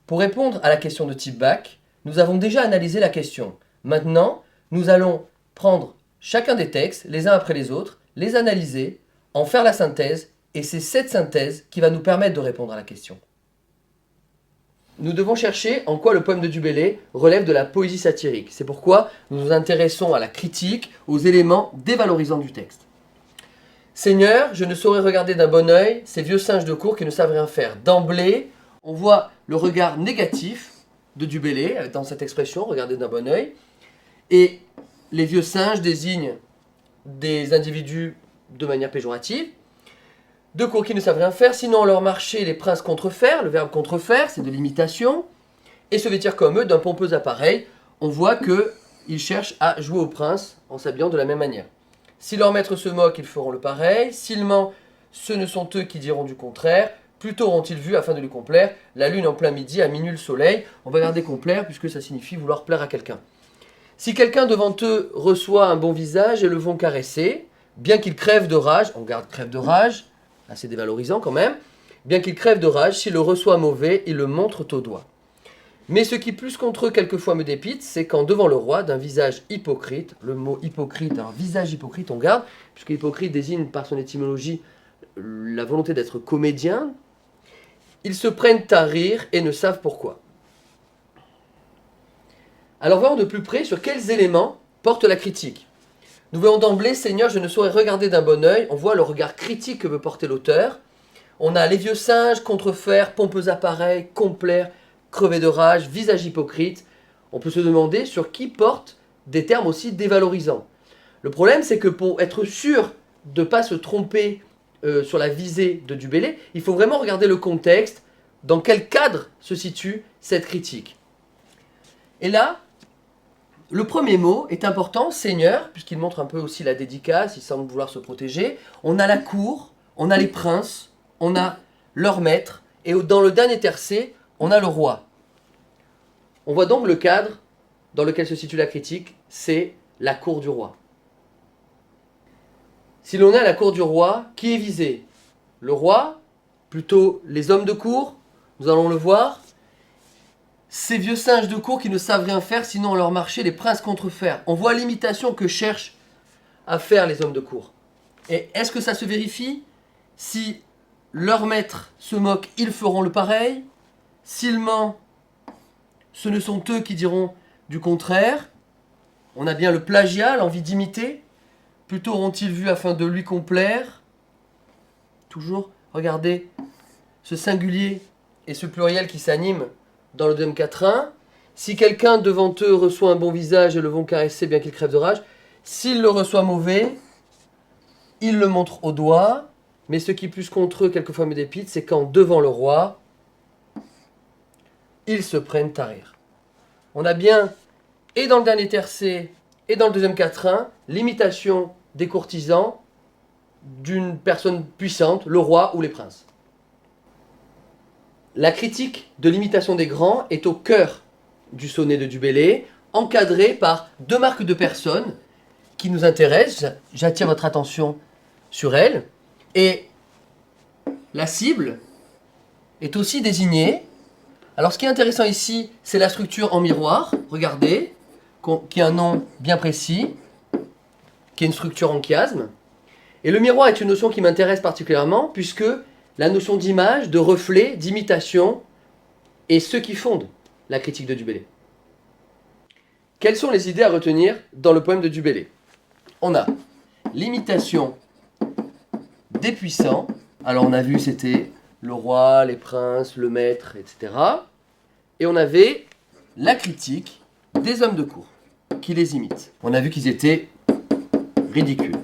Pour répondre à la question de type bac, nous avons déjà analysé la question. Maintenant, nous allons prendre chacun des textes, les uns après les autres, les analyser, en faire la synthèse, et c'est cette synthèse qui va nous permettre de répondre à la question. Nous devons chercher en quoi le poème de Du Bellay relève de la poésie satirique. C'est pourquoi nous nous intéressons à la critique, aux éléments dévalorisants du texte. Seigneur, je ne saurais regarder d'un bon œil ces vieux singes de cour qui ne savent rien faire. D'emblée, on voit le regard négatif de Du Bellay dans cette expression, regarder d'un bon œil. Et les vieux singes désignent des individus de manière péjorative. De cours qui ne savent rien faire, sinon en leur marché les princes contrefaire, le verbe contrefaire, c'est de l'imitation, et se vêtir comme eux d'un pompeux appareil. On voit qu'ils cherchent à jouer au prince en s'habillant de la même manière. Si leur maître se moque, ils feront le pareil. S'il ment, ce ne sont eux qui diront du contraire. Plutôt auront-ils vu, afin de lui complaire, la lune en plein midi, à minuit le soleil. On va garder complaire, puisque ça signifie vouloir plaire à quelqu'un. Si quelqu'un devant eux reçoit un bon visage et le vont caresser, bien qu'il crève de rage, on garde crève de rage, assez dévalorisant quand même, bien qu'il crève de rage, s'il le reçoit mauvais, ils le montrent au doigt. Mais ce qui plus contre eux quelquefois me dépite, c'est quand devant le roi, d'un visage hypocrite, le mot hypocrite, alors visage hypocrite on garde, puisque hypocrite désigne par son étymologie la volonté d'être comédien, ils se prennent à rire et ne savent pourquoi. Alors voyons de plus près sur quels éléments porte la critique. Nous voyons d'emblée, Seigneur, je ne saurais regarder d'un bon œil. On voit le regard critique que veut porter l'auteur. On a les vieux singes, contrefaire, pompeux appareils, complaire, crever de rage, visage hypocrite. On peut se demander sur qui porte des termes aussi dévalorisants. Le problème, c'est que pour être sûr de ne pas se tromper sur la visée de Du Bellay, il faut vraiment regarder le contexte, dans quel cadre se situe cette critique. Et là, le premier mot est important, Seigneur, puisqu'il montre un peu aussi la dédicace, il semble vouloir se protéger. On a la cour, on a les princes, on a leur maître, et dans le dernier tercet, on a le roi. On voit donc le cadre dans lequel se situe la critique, c'est la cour du roi. Si l'on est à la cour du roi, qui est visé? Le roi, plutôt les hommes de cour, nous allons le voir. Ces vieux singes de cour qui ne savent rien faire, sinon leur marché, les princes contrefaire. On voit l'imitation que cherchent à faire les hommes de cour. Et est-ce que ça se vérifie? Si leur maître se moque, ils feront le pareil. S'il ment, ce ne sont eux qui diront du contraire. On a bien le plagiat, l'envie d'imiter. Plutôt auront-ils vu afin de lui complaire. Toujours, regardez ce singulier et ce pluriel qui s'animent dans le deuxième quatrain. Si quelqu'un devant eux reçoit un bon visage et le vont caresser bien qu'il crève de rage, s'il le reçoit mauvais, il le montre au doigt. Mais ce qui plus contre eux quelquefois me dépite, c'est quand devant le roi, ils se prennent à rire. On a bien, et dans le dernier tercet, et dans le deuxième quatrain, l'imitation des courtisans d'une personne puissante, le roi ou les princes. La critique de l'imitation des grands est au cœur du sonnet de Du Bellay, encadré par deux marques de personnes qui nous intéressent. J'attire votre attention sur elles. Et la cible est aussi désignée. Alors ce qui est intéressant ici, c'est la structure en miroir. Regardez, qui a un nom bien précis, qui est une structure en chiasme. Et le miroir est une notion qui m'intéresse particulièrement, puisque la notion d'image, de reflet, d'imitation est ce qui fonde la critique de Du Bellay. Quelles sont les idées à retenir dans le poème de Du Bellay? On a l'imitation des puissants. Alors on a vu c'était le roi, les princes, le maître, etc. Et on avait la critique des hommes de cour qui les imitent. On a vu qu'ils étaient ridicules.